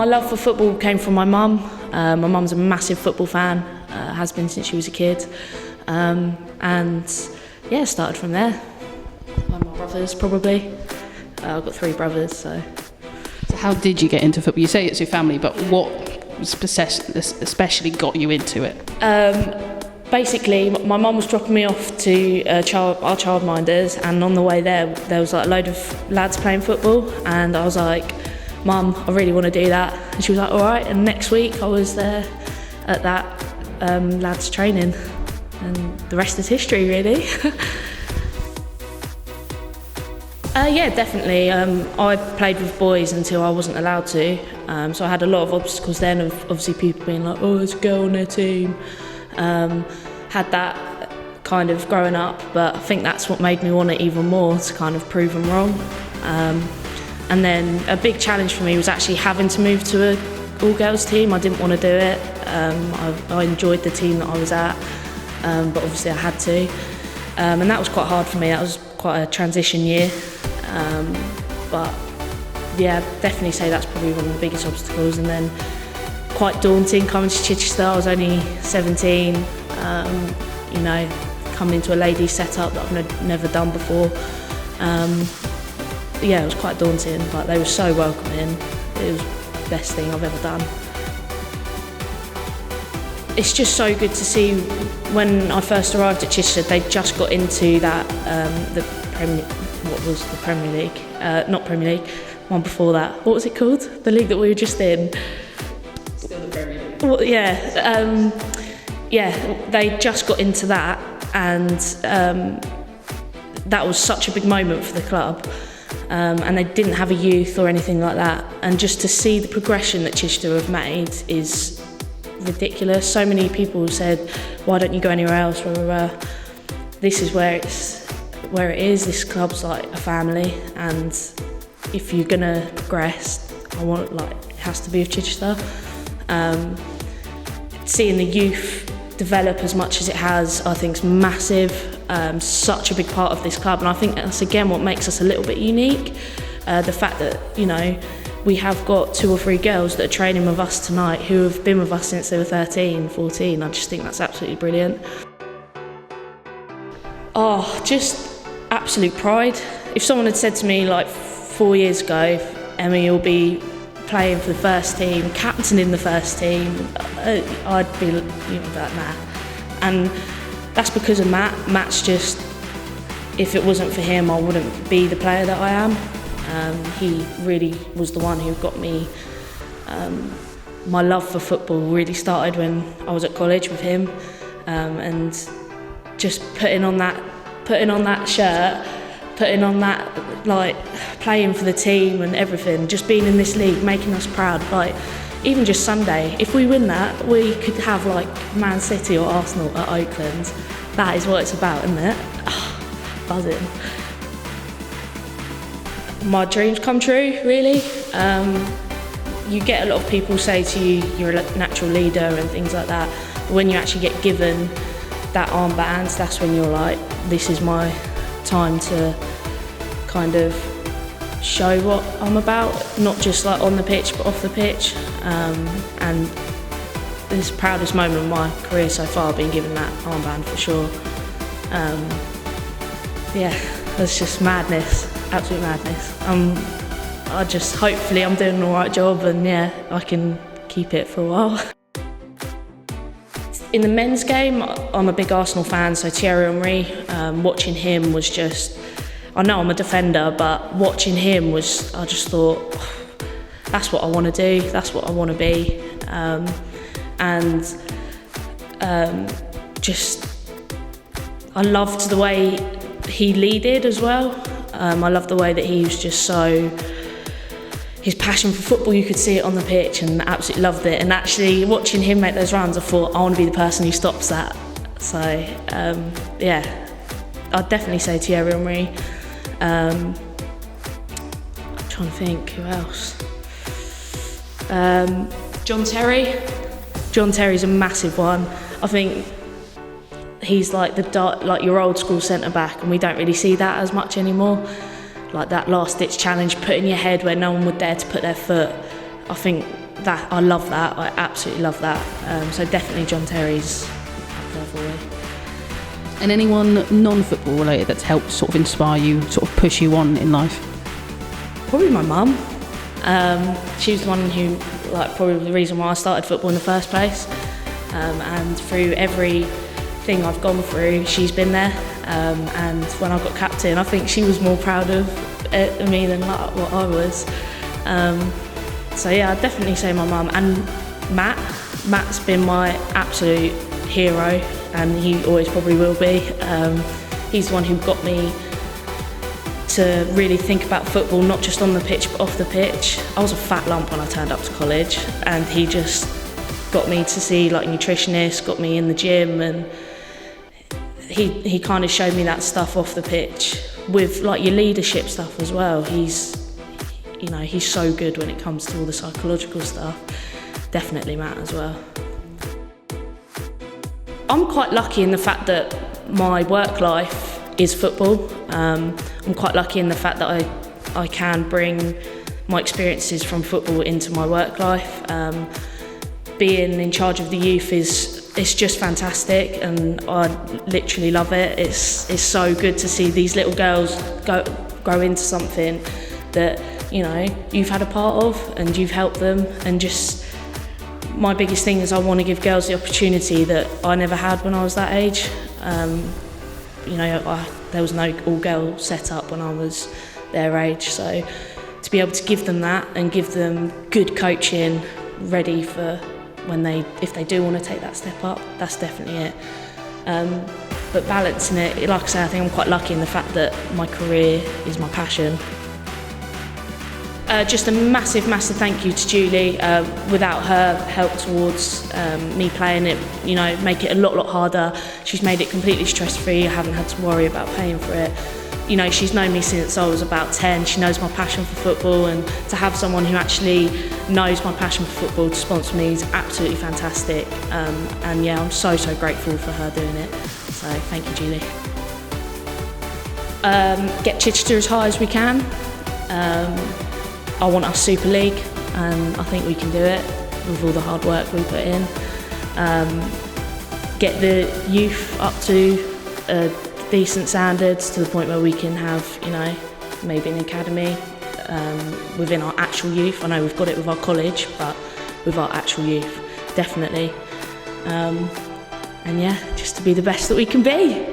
My love for football came from my mum. My mum's a massive football fan, has been since she was a kid. And yeah, started from there. My brothers, probably. I've got 3 brothers, so. So how did you get into football? You say it's your family, but what especially got you into it? Basically, my mum was dropping me off to our childminders, and on the way there was like a load of lads playing football, and I was like, Mum, I really want to do that. And she was like, all right. And next week I was there at that lads training, and the rest is history, really. Yeah, definitely. I played with boys until I wasn't allowed to, so I had a lot of obstacles then of obviously people being like, oh, there's a girl on their team. Had that kind of growing up, but I think that's what made me want it even more, to kind of prove them wrong. And then a big challenge for me was actually having to move to an all-girls team. I didn't want to do it. I enjoyed the team that I was at, but obviously I had to. And that was quite hard for me. That was quite a transition year. But yeah, definitely say that's probably one of the biggest obstacles. And then quite daunting coming to Chichester. I was only 17, you know, coming into a ladies setup that I've never done before. Yeah, it was quite daunting, but they were so welcoming. It was the best thing I've ever done. It's just so good to see. When I first arrived at Chichester, they just got into that, what was the Premier League? Not Premier League, one before that. What was it called? The league that we were just in. Still the Premier League. Well, yeah, they just got into that, and that was such a big moment for the club. And they didn't have a youth or anything like that. And just to see the progression that Chichester have made is ridiculous. So many people said, why don't you go anywhere else? This is where it is. This club's like a family, and if you're gonna progress, it has to be with Chichester. Seeing the youth develop as much as it has, I think is massive. Such a big part of this club, and I think that's again what makes us a little bit unique. The fact that, you know, we have got 2 or 3 girls that are training with us tonight who have been with us since they were 13, 14. I just think that's absolutely brilliant. Oh, just absolute pride. If someone had said to me like 4 years ago, Emma, you'll be playing for the first team, captaining the first team, I'd be like, nah. And that's because of Matt. Matt's just, if it wasn't for him, I wouldn't be the player that I am. He really was the one who got me, my love for football really started when I was at college with him, and just putting on that shirt, putting on that, like, playing for the team and everything, just being in this league, making us proud. Like, even just Sunday, if we win that, we could have like Man City or Arsenal at Oakland. That is what it's about, isn't it? Oh, buzzing. My dreams come true, really. You get a lot of people say to you, you're a natural leader and things like that. But when you actually get given that armband, that's when you're like, this is my time to kind of show what I'm about, not just like on the pitch but off the pitch. And this proudest moment of my career so far, being given that armband for sure. Yeah, it's just madness, absolute madness. Hopefully I'm doing an alright job, and yeah, I can keep it for a while. In the men's game, I'm a big Arsenal fan, so Thierry Henry, watching him was just, I know I'm a defender, but watching him was, I just thought, oh, that's what I want to do, that's what I want to be. I loved the way he leaded as well. I loved the way that he was just so, his passion for football, you could see it on the pitch, and absolutely loved it. And actually watching him make those runs, I thought, I want to be the person who stops that. So yeah, I'd definitely say Thierry Henry. I'm trying to think, who else? John Terry. John Terry's a massive one. I think he's like your old school centre back, and we don't really see that as much anymore. Like that last ditch challenge, putting your head where no one would dare to put their foot. I think that I love that. I absolutely love that. So definitely John Terry's up there for me. And anyone non-football related that's helped sort of inspire you, sort of push you on in life? Probably my mum. She was the one who, like, probably the reason why I started football in the first place. And through everything I've gone through, she's been there. And when I got captain, I think she was more proud of me than like, what I was. So yeah, I'd definitely say my mum. And Matt. Matt's been my absolute hero, and he always probably will be. He's the one who got me to really think about football, not just on the pitch but off the pitch. I was a fat lump when I turned up to college, and he just got me to see like nutritionists, got me in the gym, and he kind of showed me that stuff off the pitch with like your leadership stuff as well. He's so good when it comes to all the psychological stuff. Definitely Matt as well. I'm quite lucky in the fact that my work life is football. I'm quite lucky in the fact that I can bring my experiences from football into my work life. Being in charge of the youth it's just fantastic, and I literally love it. It's so good to see these little girls grow into something that you've had a part of and you've helped them. And just my biggest thing is I want to give girls the opportunity that I never had when I was that age. There was no all-girl set-up when I was their age, so to be able to give them that and give them good coaching ready for if they do want to take that step up, that's definitely it. But balancing it, like I say, I think I'm quite lucky in the fact that my career is my passion. Just a massive, massive thank you to Julie. Without her help towards me playing it, make it a lot harder. She's made it completely stress-free. I haven't had to worry about paying for it. She's known me since I was about 10. She knows my passion for football, and to have someone who actually knows my passion for football to sponsor me is absolutely fantastic. And yeah, I'm so grateful for her doing it. So thank you, Julie. Get Chichester as high as we can. I want our Super League, and I think we can do it with all the hard work we put in. Get the youth up to decent standards to the point where we can have, maybe an academy within our actual youth. I know we've got it with our college, but with our actual youth, definitely. And yeah, just to be the best that we can be.